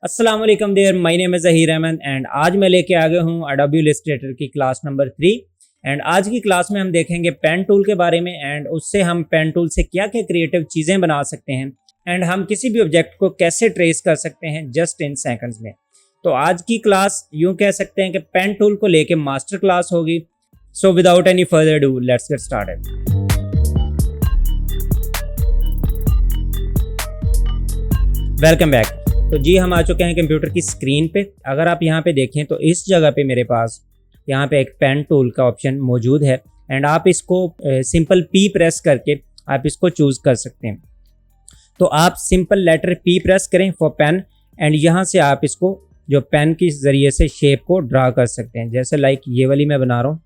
अस्सलाम वालेकुम there, my name is Zaheer Ahmed and आज मैं लेके आ गया हूँ अडोबी इलस्ट्रेटर की क्लास नंबर 3। एंड आज की क्लास में हम देखेंगे पेन टूल के बारे में एंड उससे हम पेन टूल से क्या क्या क्रिएटिव चीज़ें बना सकते हैं एंड हम किसी भी ऑब्जेक्ट को कैसे ट्रेस कर सकते हैं जस्ट इन सेकंड्स में। तो आज की क्लास यूँ कह सकते हैं कि पेन टूल को लेके मास्टर क्लास होगी। So without any further do let's get started. Welcome back. तो जी हम आ चुके हैं कंप्यूटर की स्क्रीन पे। अगर आप यहाँ पे देखें तो इस जगह पे मेरे पास यहाँ पे एक पेन टूल का ऑप्शन मौजूद है एंड आप इसको सिंपल पी प्रेस करके आप इसको चूज़ कर सकते हैं। तो आप सिंपल लेटर पी प्रेस करें फॉर पेन एंड यहाँ से आप इसको जो पेन के ज़रिए से शेप को ड्रा कर सकते हैं। जैसे लाइक ये वाली मैं बना रहा हूँ,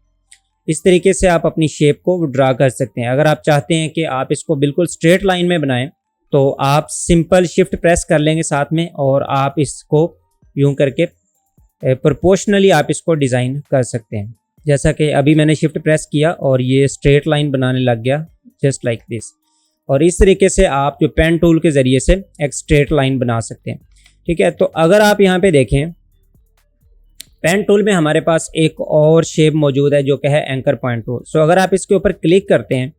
इस तरीके से आप अपनी शेप को ड्रा कर सकते हैं। अगर आप चाहते हैं कि आप इसको बिल्कुल स्ट्रेट लाइन में बनाएं तो आप सिंपल शिफ्ट प्रेस कर लेंगे साथ में और आप इसको यूं करके प्रोपोर्शनली आप इसको डिज़ाइन कर सकते हैं। जैसा कि अभी मैंने शिफ्ट प्रेस किया और ये स्ट्रेट लाइन बनाने लग गया जस्ट लाइक दिस। और इस तरीके से आप जो पेन टूल के ज़रिए से एक स्ट्रेट लाइन बना सकते हैं। ठीक है, तो अगर आप यहाँ पे देखें पेन टूल में हमारे पास एक और शेप मौजूद है जो कि है एंकर पॉइंट टूल। सो अगर आप इसके ऊपर क्लिक करते हैं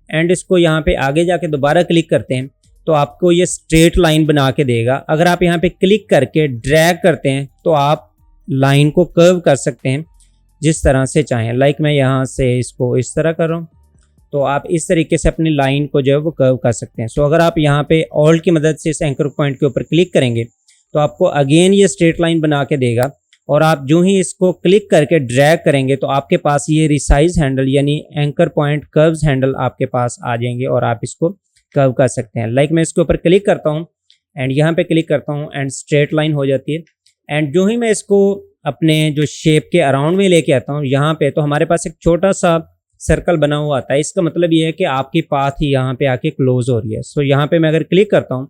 एंड इसको यहाँ पे आगे जाके दोबारा क्लिक करते हैं तो आपको ये स्ट्रेट लाइन बना के देगा। अगर आप यहाँ पे क्लिक करके ड्रैग करते हैं तो आप लाइन को कर्व कर सकते हैं जिस तरह से चाहें। लाइक मैं यहाँ से इसको इस तरह कर रहा हूँ तो आप इस तरीके से अपनी लाइन को जो है वो कर्व कर सकते हैं। सो अगर आप यहाँ पे ऑल्ट की मदद से इस एंकर पॉइंट के ऊपर क्लिक करेंगे तो आपको अगेन ये स्ट्रेट लाइन बना के देगा और आप जो ही इसको क्लिक करके ड्रैग करेंगे तो आपके पास ये रिसाइज हैंडल यानी एंकर पॉइंट कर्व्स हैंडल आपके पास आ जाएंगे और आप इसको कर्व कर सकते हैं। लाइक मैं इसके ऊपर क्लिक करता हूँ एंड यहाँ पे क्लिक करता हूँ एंड स्ट्रेट लाइन हो जाती है। एंड जो ही मैं इसको अपने जो शेप के अराउंड में लेके आता हूँ यहाँ पे तो हमारे पास एक छोटा सा सर्कल बना हुआ आता है। इसका मतलब ये है कि आपकी पाथ ही यहाँ पे आके क्लोज हो रही है। सो यहाँ पे मैं अगर क्लिक करता हूँ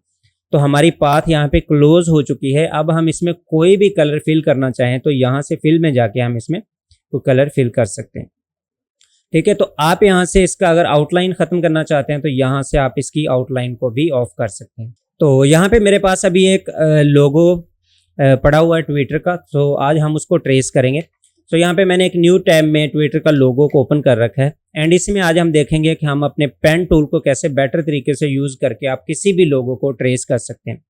तो हमारी पाथ यहाँ पे क्लोज हो चुकी है। अब हम इसमें कोई भी कलर फिल करना चाहें तो यहाँ से फिल में जाके हम इसमें कोई कलर फिल कर सकते हैं। ठीक है, तो आप यहाँ से इसका अगर आउटलाइन ख़त्म करना चाहते हैं तो यहाँ से आप इसकी आउटलाइन को भी ऑफ कर सकते हैं। तो यहाँ पे मेरे पास अभी एक लोगो पड़ा हुआ है ट्विटर का, तो आज हम उसको ट्रेस करेंगे। तो यहाँ पे मैंने एक न्यू टैब में ट्विटर का लोगो को ओपन कर रखा है एंड इसमें आज हम देखेंगे कि हम अपने पेन टूल को कैसे बेटर तरीके से यूज़ करके आप किसी भी लोगो को ट्रेस कर सकते हैं।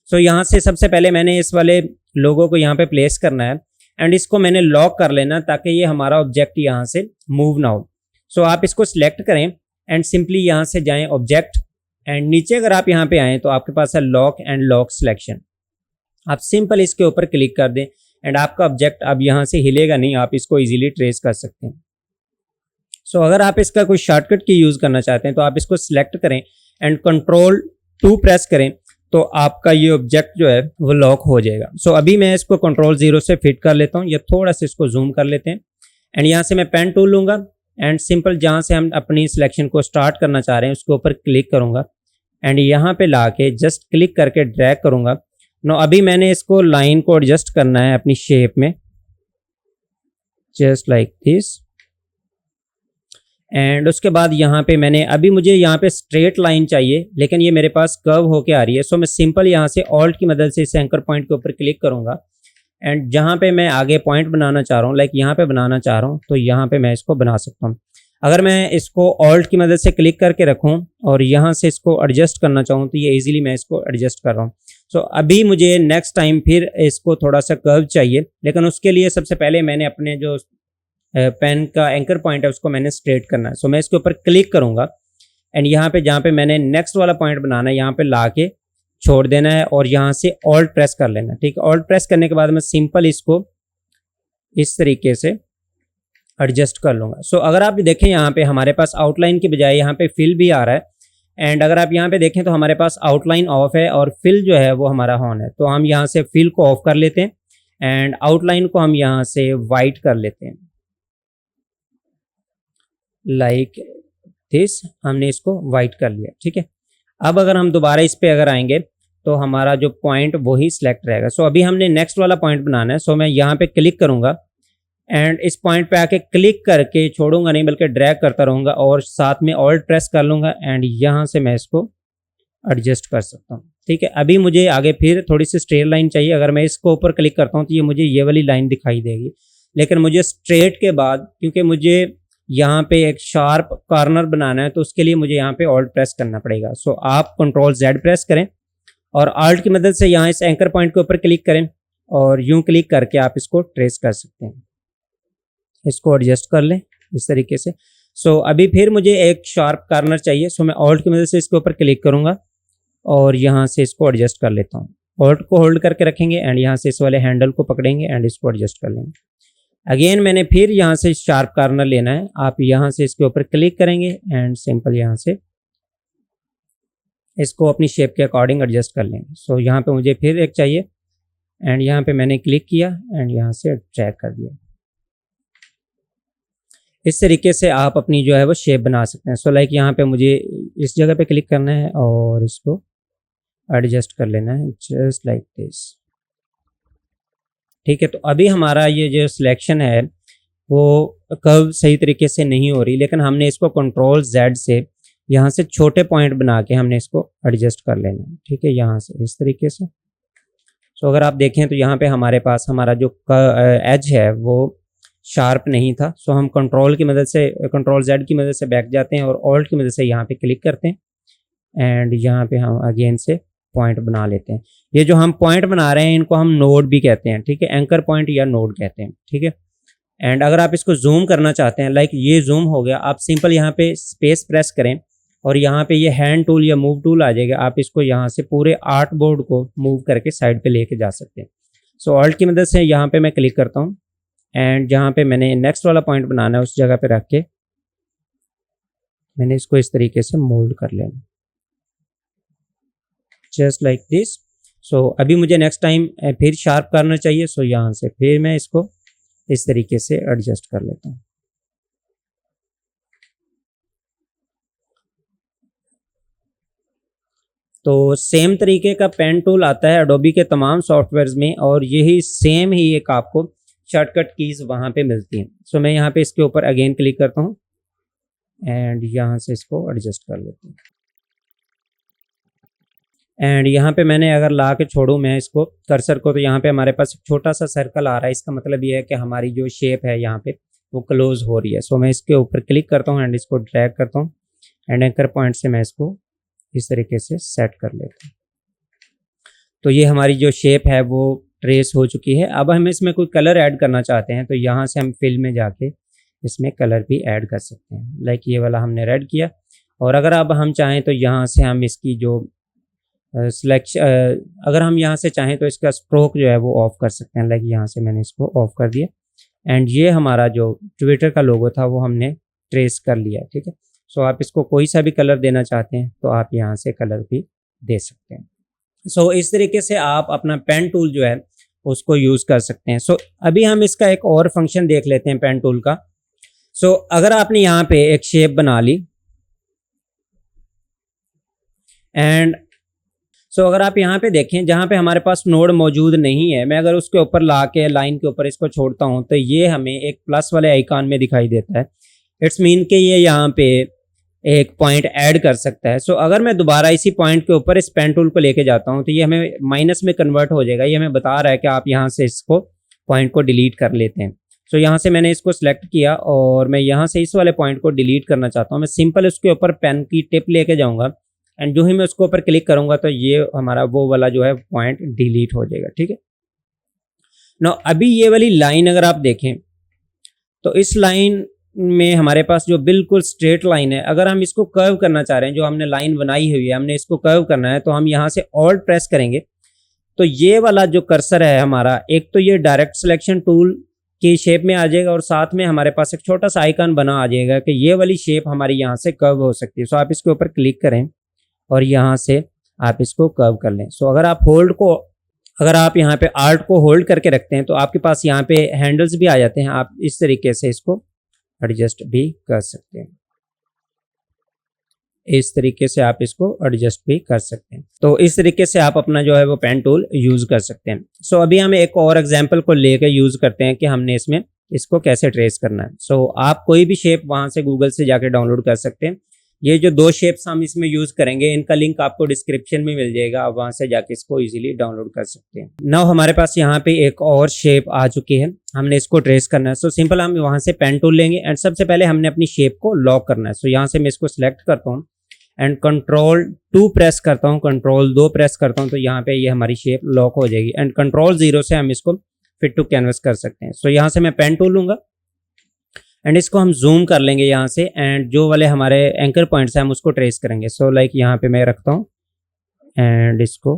सो यहाँ से सबसे पहले मैंने इस वाले लोगो को यहाँ पे प्लेस करना है एंड इसको मैंने लॉक कर लेना ताकि ये हमारा ऑब्जेक्ट यहाँ से मूव ना हो। सो आप इसको सिलेक्ट करें एंड सिंपली यहाँ से जाएं ऑब्जेक्ट एंड नीचे अगर आप यहाँ पे आएँ तो आपके पास है लॉक एंड लॉक सिलेक्शन। आप सिंपल इसके ऊपर क्लिक कर दें एंड आपका ऑब्जेक्ट अब यहाँ से हिलेगा नहीं, आप इसको इजीली ट्रेस कर सकते हैं। सो अगर आप इसका कोई शॉर्टकट की यूज़ करना चाहते हैं तो आप इसको सिलेक्ट करें एंड Ctrl+2 प्रेस करें तो आपका ये ऑब्जेक्ट जो है वो लॉक हो जाएगा। सो अभी मैं इसको Ctrl+0 से फिट कर लेता हूँ या थोड़ा सा इसको जूम कर लेते हैं एंड यहाँ से मैं पेन टूल लूँगा एंड सिंपल जहाँ से हम अपनी सिलेक्शन को स्टार्ट करना चाह रहे हैं उसके ऊपर क्लिक करूँगा एंड यहाँ पे ला के जस्ट क्लिक करके ड्रैग करूँगा। नो अभी मैंने इसको लाइन को एडजस्ट करना है अपनी शेप में जस्ट लाइक दिस एंड उसके बाद यहाँ पे मैंने अभी मुझे यहाँ पे स्ट्रेट लाइन चाहिए लेकिन ये मेरे पास कर्व होके आ रही है। सो मैं सिंपल यहाँ से ऑल्ट की मदद से इस एंकर पॉइंट के ऊपर क्लिक करूँगा एंड जहाँ पे मैं आगे पॉइंट बनाना चाह रहा हूँ लाइक यहाँ पे बनाना चाह रहा हूँ तो यहाँ पे मैं इसको बना सकता हूँ। अगर मैं इसको ऑल्ट की मदद से क्लिक करके रखूँ और यहाँ से इसको एडजस्ट करना चाहूँ तो ये इजीली मैं इसको एडजस्ट कर रहा हूँ। सो अभी मुझे नेक्स्ट टाइम फिर इसको थोड़ा सा कर्व चाहिए लेकिन उसके लिए सबसे पहले मैंने अपने जो पेन का एंकर पॉइंट है उसको मैंने स्ट्रेट करना है। सो मैं इसके ऊपर क्लिक करूँगा एंड यहाँ पे जहाँ पे मैंने नेक्स्ट वाला पॉइंट बनाना है यहाँ पे ला के छोड़ देना है और यहाँ से ऑल्ट प्रेस कर लेना। ठीक है, ऑल्ट प्रेस करने के बाद मैं सिंपल इसको इस तरीके से एडजस्ट कर लूँगा। सो अगर आप देखें यहाँ पे हमारे पास आउटलाइन की बजाय यहाँ पे फिल भी आ रहा है एंड अगर आप यहाँ पे देखें तो हमारे पास आउटलाइन ऑफ है और फिल जो है वो हमारा ऑन है। तो हम यहाँ से फिल को ऑफ कर लेते हैं एंड आउटलाइन को हम यहाँ से वाइट कर लेते हैं लाइक दिस। हमने इसको वाइट कर लिया। ठीक है, अब अगर हम दोबारा इस पे अगर आएंगे तो हमारा जो पॉइंट वही सिलेक्ट रहेगा। सो अभी हमने नेक्स्ट वाला पॉइंट बनाना है। सो मैं यहाँ पे क्लिक करूँगा एंड इस पॉइंट पे आके क्लिक करके छोड़ूंगा नहीं बल्कि ड्रैग करता रहूँगा और साथ में ऑल्ट प्रेस कर लूँगा एंड यहाँ से मैं इसको एडजस्ट कर सकता हूँ। ठीक है। अभी मुझे आगे फिर थोड़ी सी स्ट्रेट लाइन चाहिए। अगर मैं इसको ऊपर क्लिक करता हूँ तो ये मुझे ये वाली लाइन दिखाई देगी, लेकिन मुझे स्ट्रेट के बाद, क्योंकि मुझे यहाँ पे एक शार्प कॉर्नर बनाना है, तो उसके लिए मुझे यहाँ पे ऑल्ट प्रेस करना पड़ेगा। सो आप कंट्रोल Z प्रेस करें और ऑल्ट की मदद से यहाँ इस एंकर पॉइंट के ऊपर क्लिक करें और यूं क्लिक करके आप इसको ट्रेस कर सकते हैं। इसको एडजस्ट कर लें इस तरीके से। सो अभी फिर मुझे एक शार्प कॉर्नर चाहिए। सो मैं ऑल्ट की मदद से इसके ऊपर क्लिक करूंगा और यहाँ से इसको एडजस्ट कर लेता हूँ। ऑल्ट को होल्ड करके रखेंगे एंड यहाँ से इस वाले हैंडल को पकड़ेंगे एंड इसको एडजस्ट कर लेंगे। अगेन मैंने फिर यहाँ से शार्प कॉर्नर लेना है। आप यहाँ से इसके ऊपर क्लिक करेंगे एंड सिंपल यहाँ से इसको अपनी शेप के अकॉर्डिंग एडजस्ट कर लेंगे। सो यहाँ पे मुझे फिर एक चाहिए एंड यहाँ पे मैंने क्लिक किया एंड यहाँ से ड्रैग कर दिया। इस तरीके से आप अपनी जो है वो शेप बना सकते हैं। सो लाइक यहाँ पे मुझे इस जगह पे क्लिक करना है और इसको एडजस्ट कर लेना है जस्ट लाइक दिस। ठीक है, तो अभी हमारा ये जो सिलेक्शन है वो कर्व सही तरीके से नहीं हो रही, लेकिन हमने इसको कंट्रोल Z से यहाँ से छोटे पॉइंट बना के हमने इसको एडजस्ट कर लेना है। ठीक है, यहाँ से इस तरीके से। सो अगर आप देखें तो यहाँ पे हमारे पास हमारा जो एज है वो शार्प नहीं था। सो हम कंट्रोल की मदद से, कंट्रोल Z की मदद से बैक जाते हैं और ऑल्ट की मदद से यहाँ पे क्लिक करते हैं एंड यहाँ पे हम अगेन से पॉइंट बना लेते हैं। ये जो हम पॉइंट बना रहे हैं इनको हम नोड भी कहते हैं। ठीक है, एंकर पॉइंट या नोड कहते हैं। ठीक है, एंड अगर आप इसको जूम करना चाहते हैं, लाइक ये जूम हो गया, आप सिंपल यहाँ पे स्पेस प्रेस करें और यहाँ पे ये हैंड टूल या मूव टूल आ जाएगा। आप इसको यहाँ से पूरे आर्ट बोर्ड को मूव करके साइड पे लेके जा सकते हैं। सो ऑल्ट की मदद से यहाँ पे मैं क्लिक करता हूँ एंड जहाँ पे मैंने नेक्स्ट वाला पॉइंट बनाना है उस जगह पे रख के मैंने इसको इस तरीके से मोल्ड कर लेना जस्ट लाइक दिस। सो अभी मुझे नेक्स्ट टाइम फिर शार्प करना चाहिए। सो यहाँ से फिर मैं इसको इस तरीके से एडजस्ट कर लेता हूँ। तो सेम तरीके का पेन टूल आता है एडोबी के तमाम सॉफ्टवेयर्स में और यही सेम ही एक आपको शॉर्टकट कीज वहाँ पे मिलती हैं। सो मैं यहाँ पे इसके ऊपर अगेन क्लिक करता हूँ एंड यहाँ से इसको एडजस्ट कर लेता हूँ एंड यहाँ पे मैंने अगर ला के छोड़ूँ मैं इसको कर्सर को, तो यहाँ पे हमारे पास एक छोटा सा सर्कल आ रहा है। इसका मतलब ये है कि हमारी जो शेप है यहाँ पे वो क्लोज हो रही है। सो मैं इसके ऊपर क्लिक करता हूँ एंड इसको ड्रैग करता हूँ एंड एंकर पॉइंट से मैं इसको इस तरीके से सेट कर लेता हूँ। तो ये हमारी जो शेप है वो ट्रेस हो चुकी है। अब हम इसमें कोई कलर ऐड करना चाहते हैं तो यहाँ से हम फिल में जाके इसमें कलर भी ऐड कर सकते हैं। लाइक ये वाला हमने रेड किया और अगर अब हम चाहें तो यहाँ से हम इसकी जो अगर हम यहाँ से चाहें तो इसका स्ट्रोक जो है वो ऑफ कर सकते हैं। लाइक यहाँ से मैंने इसको ऑफ कर दिया एंड ये हमारा जो ट्विटर का लोगो था वो हमने ट्रेस कर लिया। ठीक है, सो आप इसको कोई सा भी कलर देना चाहते हैं तो आप यहाँ से कलर भी दे सकते हैं। सो इस तरीके से आप अपना पेन टूल जो है उसको यूज़ कर सकते हैं। सो अभी हम इसका एक और फंक्शन देख लेते हैं पेन टूल का। सो अगर आपने यहाँ पे एक शेप बना ली एंड अगर आप यहाँ पे देखें जहाँ पे हमारे पास नोड मौजूद नहीं है, मैं अगर उसके ऊपर ला के लाइन के ऊपर इसको छोड़ता हूँ तो ये हमें एक प्लस वाले आइकॉन में दिखाई देता है। इट्स मीन कि ये यहाँ पे एक पॉइंट ऐड कर सकता है। अगर मैं दोबारा इसी पॉइंट के ऊपर इस पेन टूल को लेके जाता हूँ तो ये हमें माइनस में कन्वर्ट हो जाएगा। ये हमें बता रहा है कि आप यहाँ से इसको पॉइंट को डिलीट कर लेते हैं। यहाँ से मैंने इसको सिलेक्ट किया और मैं यहाँ से इस वाले पॉइंट को डिलीट करना चाहता हूँ। मैं सिंपल उसके ऊपर पेन की टिप लेके जाऊँगा एंड जो ही मैं उसके ऊपर क्लिक करूँगा तो ये हमारा वो वाला जो है पॉइंट डिलीट हो जाएगा। ठीक है, नो अभी ये वाली लाइन अगर आप देखें तो इस लाइन में हमारे पास जो बिल्कुल स्ट्रेट लाइन है, अगर हम इसको कर्व करना चाह रहे हैं, जो हमने लाइन बनाई हुई है हमने इसको कर्व करना है, तो हम यहाँ से ऑल्ट प्रेस करेंगे तो ये वाला जो कर्सर है हमारा, एक तो ये डायरेक्ट सिलेक्शन टूल की शेप में आ जाएगा और साथ में हमारे पास एक छोटा सा आइकन बना आ जाएगा कि ये वाली शेप हमारी यहाँ से कर्व हो सकती है। आप इसके ऊपर क्लिक करें और यहाँ से आप इसको कर्व कर लें। अगर आप यहाँ पे आर्ट को होल्ड करके रखते हैं तो आपके पास यहाँ पे हैंडल्स भी आ जाते हैं। आप इस तरीके से इसको एडजस्ट भी कर सकते हैं। इस तरीके से आप इसको एडजस्ट भी कर सकते हैं। तो इस तरीके से आप अपना जो है वो पेन टूल यूज कर सकते हैं। अभी हम एक और एग्जांपल को लेकर यूज करते हैं कि हमने इसमें इसको कैसे ट्रेस करना है। आप कोई भी शेप वहां से गूगल से जाके डाउनलोड कर सकते हैं ये जो दो शेप्स हम इसमें यूज करेंगे, इनका लिंक आपको डिस्क्रिप्शन में मिल जाएगा, आप वहां से जाके इसको इजीली डाउनलोड कर सकते हैं। नाउ हमारे पास यहाँ पे एक और शेप आ चुकी है, हमने इसको ट्रेस करना है। सो सिंपल हम वहां से पेन टूल लेंगे एंड सबसे पहले हमने अपनी शेप को लॉक करना है। सो यहाँ से मैं इसको सिलेक्ट करता हूँ एंड Ctrl+2 प्रेस करता हूँ, Ctrl+2 प्रेस करता हूँ, तो यहाँ पे ये हमारी शेप लॉक हो जाएगी एंड Ctrl+0 से हम इसको फिट टू कैनवस कर सकते हैं। सो यहाँ से मैं पेन टूल लूंगा एंड इसको हम जूम कर लेंगे यहाँ से एंड जो वाले हमारे एंकर पॉइंट्स हैं हम उसको ट्रेस करेंगे। सो लाइक यहाँ पे मैं रखता हूँ एंड इसको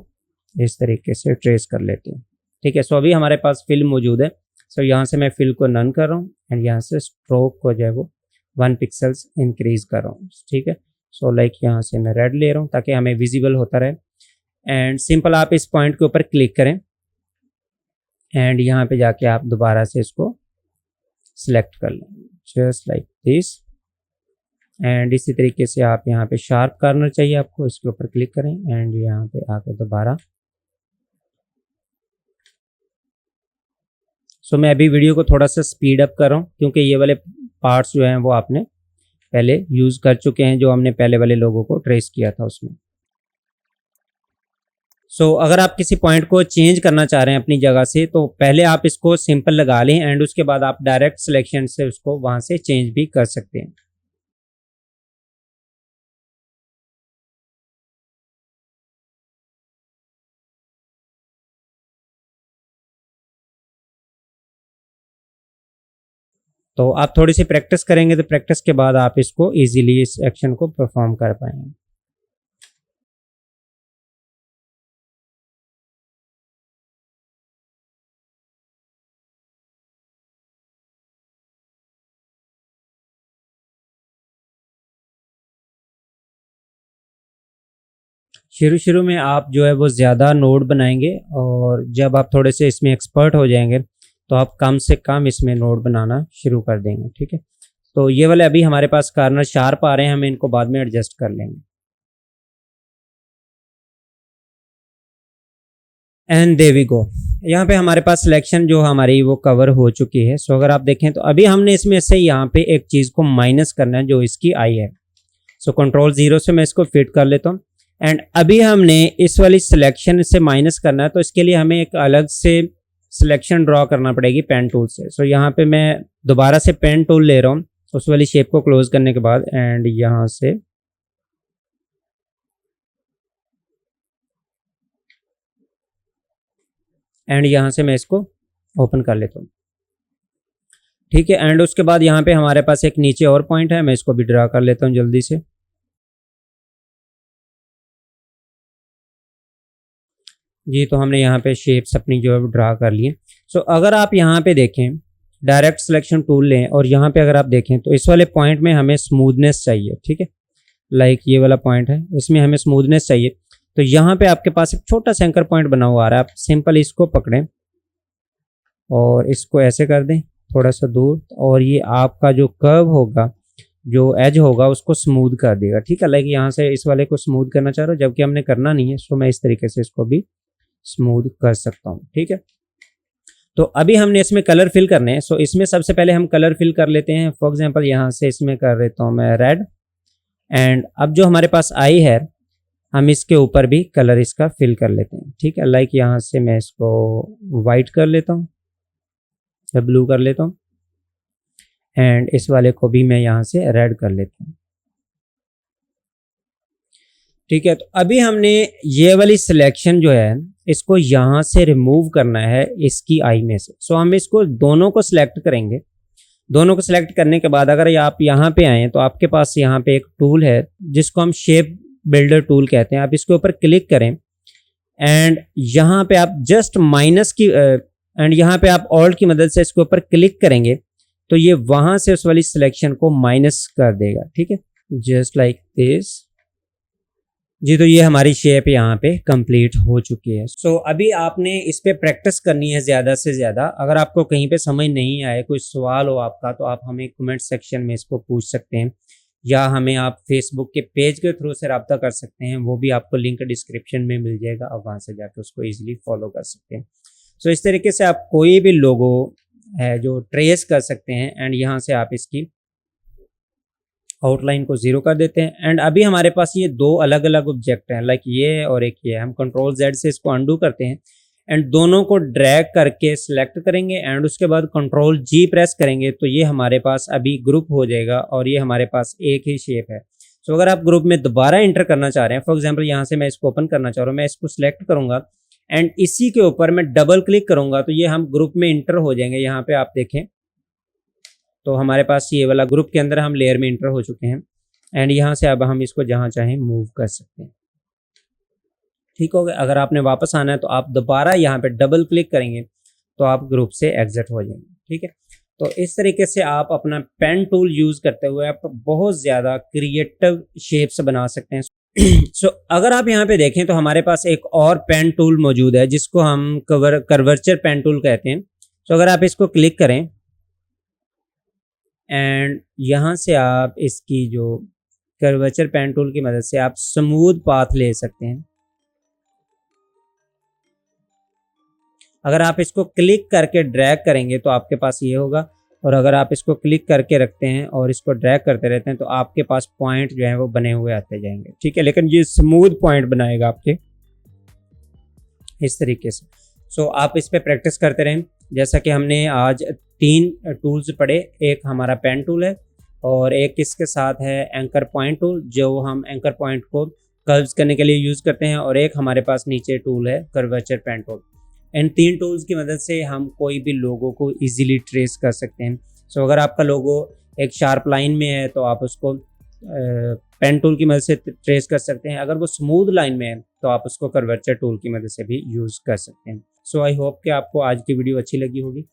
इस तरीके से ट्रेस कर लेते हैं, ठीक है। सो अभी हमारे पास फिल मौजूद है। सो यहाँ से मैं फिल को नन कर रहा हूँ एंड यहाँ से स्ट्रोक को जो है वो 1 पिक्सल्स इंक्रीज कर रहा हूँ, ठीक है। सो लाइक यहाँ से मैं रेड ले रहा हूँ ताकि हमें विजिबल होता रहे एंड सिंपल आप इस पॉइंट के ऊपर क्लिक करें एंड यहाँ पे जाके आप दोबारा से इसको सिलेक्ट कर लें जस्ट लाइक दिस एंड इसी तरीके से आप यहाँ पे शार्प कॉर्नर चाहिए आपको, इसके ऊपर क्लिक करें एंड यहाँ पे आकर दोबारा। सो मैं अभी वीडियो को थोड़ा सा स्पीड अप कर रहा हूँ क्योंकि ये वाले पार्ट्स जो हैं वो आपने पहले यूज कर चुके हैं, जो हमने पहले वाले लोगों को ट्रेस किया था उसमें। सो अगर आप किसी पॉइंट को चेंज करना चाह रहे हैं अपनी जगह से, तो पहले आप इसको सिंपल लगा लें एंड उसके बाद आप डायरेक्ट सिलेक्शन से उसको वहां से चेंज भी कर सकते हैं। तो आप थोड़ी सी प्रैक्टिस करेंगे तो प्रैक्टिस के बाद आप इसको इजीली इस एक्शन को परफॉर्म कर पाएंगे। शुरू शुरू में आप जो है वो ज़्यादा नोड बनाएंगे और जब आप थोड़े से इसमें एक्सपर्ट हो जाएंगे तो आप कम से कम इसमें नोड बनाना शुरू कर देंगे, ठीक है। तो ये वाले अभी हमारे पास कॉर्नर शार्प आ रहे हैं, हम इनको बाद में एडजस्ट कर लेंगे। एंड देयर वी गो, यहाँ पे हमारे पास सिलेक्शन जो हमारी वो कवर हो चुकी है। सो अगर आप देखें तो अभी हमने इसमें से यहाँ पे एक चीज़ को माइनस करना है जो इसकी आई है। सो Ctrl+0 से मैं इसको फिट कर लेता हूँ एंड अभी हमने इस वाली सिलेक्शन से माइनस करना है, तो इसके लिए हमें एक अलग से सिलेक्शन ड्रॉ करना पड़ेगी पेन टूल से। सो यहाँ पे मैं दोबारा से पेन टूल ले रहा हूँ उस वाली शेप को क्लोज करने के बाद एंड यहाँ से एंड यहाँ से मैं इसको ओपन कर लेता हूँ, ठीक है। एंड उसके बाद यहाँ पे हमारे पास एक नीचे और पॉइंट है, मैं इसको भी ड्रा कर लेता हूँ जल्दी से। जी तो हमने यहाँ पे शेप्स अपनी जो है ड्रा कर लिए। सो अगर आप यहाँ पे देखें डायरेक्ट सिलेक्शन टूल लें और यहाँ पे अगर आप देखें तो इस वाले पॉइंट में हमें स्मूथनेस चाहिए, ठीक है। लाइक ये वाला पॉइंट है, इसमें हमें स्मूथनेस चाहिए। तो यहाँ पे आपके पास एक छोटा सा एंकर पॉइंट बना हुआ आ रहा है, आप सिंपल इसको पकड़ें और इसको ऐसे कर दें थोड़ा सा दूर, और ये आपका जो कर्व होगा, जो एज होगा उसको स्मूथ कर देगा, ठीक है। लाइक यहाँ से इस वाले को स्मूथ करना चाह रहा हूँ जबकि हमने करना नहीं है, सो मैं इस तरीके से इसको भी स्मूथ कर सकता हूँ, ठीक है। तो अभी हमने इसमें कलर फिल करने हैं। सो इसमें सबसे पहले हम कलर फिल कर लेते हैं। फॉर एग्जांपल यहाँ से इसमें कर देता हूँ मैं रेड एंड अब जो हमारे पास आई है हम इसके ऊपर भी कलर इसका फिल कर लेते हैं, ठीक है। लाइक यहाँ से मैं इसको वाइट कर लेता हूँ या ब्लू कर लेता हूँ एंड इस वाले को भी मैं यहाँ से रेड कर लेता हूँ, ठीक है। तो अभी हमने ये वाली सिलेक्शन जो है इसको यहाँ से रिमूव करना है इसकी आई में से। सो हम इसको दोनों को सिलेक्ट करेंगे। दोनों को सिलेक्ट करने के बाद अगर आप यहाँ पे आए तो आपके पास यहाँ पे एक टूल है जिसको हम शेप बिल्डर टूल कहते हैं। आप इसके ऊपर क्लिक करें एंड यहाँ पे आप जस्ट माइनस की एंड यहाँ पे आप ऑल्ट की मदद से इसके ऊपर क्लिक करेंगे तो ये वहां से उस वाली सिलेक्शन को माइनस कर देगा, ठीक है, जस्ट लाइक दिस। जी तो ये हमारी शेप यहाँ पे कंप्लीट हो चुकी है। सो अभी आपने इस पे प्रैक्टिस करनी है ज़्यादा से ज़्यादा। अगर आपको कहीं पे समझ नहीं आए, कोई सवाल हो आपका, तो आप हमें कमेंट सेक्शन में इसको पूछ सकते हैं या हमें आप फेसबुक के पेज के थ्रू से रब्ता कर सकते हैं। वो भी आपको लिंक डिस्क्रिप्शन में मिल जाएगा, आप वहाँ से जाकर उसको ईजिली फॉलो कर सकते हैं। सो इस तरीके से आप कोई भी लोगो है जो ट्रेस कर सकते हैं एंड यहाँ से आप इसकी आउटलाइन को 0 कर देते हैं। एंड अभी हमारे पास ये दो अलग अलग ऑब्जेक्ट हैं, लाइक ये और एक ये। हम कंट्रोल Z से इसको अनडू करते हैं एंड दोनों को ड्रैग करके सिलेक्ट करेंगे एंड उसके बाद कंट्रोल G प्रेस करेंगे तो ये हमारे पास अभी ग्रुप हो जाएगा और ये हमारे पास एक ही शेप है। सो अगर आप ग्रुप में दोबारा एंटर करना चाह रहे हैं, फॉर एग्जांपल यहाँ से मैं इसको ओपन करना चाह रहा हूँ, मैं इसको सिलेक्ट करूंगा एंड इसी के ऊपर मैं डबल क्लिक करूंगा तो ये हम ग्रुप में इंटर हो जाएंगे। यहाँ पे आप देखें तो हमारे पास ये वाला ग्रुप के अंदर हम लेयर में इंटर हो चुके हैं एंड यहाँ से अब हम इसको जहाँ चाहें मूव कर सकते हैं। ठीक हो गया। अगर आपने वापस आना है तो आप दोबारा यहाँ पे डबल क्लिक करेंगे तो आप ग्रुप से एग्जिट हो जाएंगे। ठीक है, तो इस तरीके से आप अपना पेन टूल यूज करते हुए आप बहुत ज़्यादा क्रिएटिव शेप्स बना सकते हैं। सो अगर आप यहाँ पे देखें तो हमारे पास एक और पेन टूल मौजूद है जिसको हम कर्वेचर पेन टूल कहते हैं। सो अगर आप इसको क्लिक करें एंड यहाँ से आप इसकी जो कर्वेचर पेन टूल की मदद से आप स्मूथ पाथ ले सकते हैं। अगर आप इसको क्लिक करके ड्रैग करेंगे तो आपके पास ये होगा, और अगर आप इसको क्लिक करके रखते हैं और इसको ड्रैग करते रहते हैं तो आपके पास पॉइंट जो है वो बने हुए आते जाएंगे। ठीक है, लेकिन ये स्मूथ पॉइंट बनाएगा आपके इस तरीके से। सो आप इस पे प्रैक्टिस करते रहें। जैसा कि हमने आज 3 टूल्स पढ़े, एक हमारा पेन टूल है और एक इसके साथ है एंकर पॉइंट टूल जो हम एंकर पॉइंट को कर्व्स करने के लिए यूज़ करते हैं, और एक हमारे पास नीचे टूल है कर्वेचर पेन टूल। इन 3 टूल्स की मदद से हम कोई भी लोगो को इजीली ट्रेस कर सकते हैं। सो अगर आपका लोगो एक शार्प लाइन में है तो आप उसको पेन टूल की मदद से ट्रेस कर सकते हैं। अगर वो स्मूथ लाइन में है तो आप उसको कर्वेचर टूल की मदद से भी यूज़ कर सकते हैं। सो आई होप कि आपको आज की वीडियो अच्छी लगी होगी।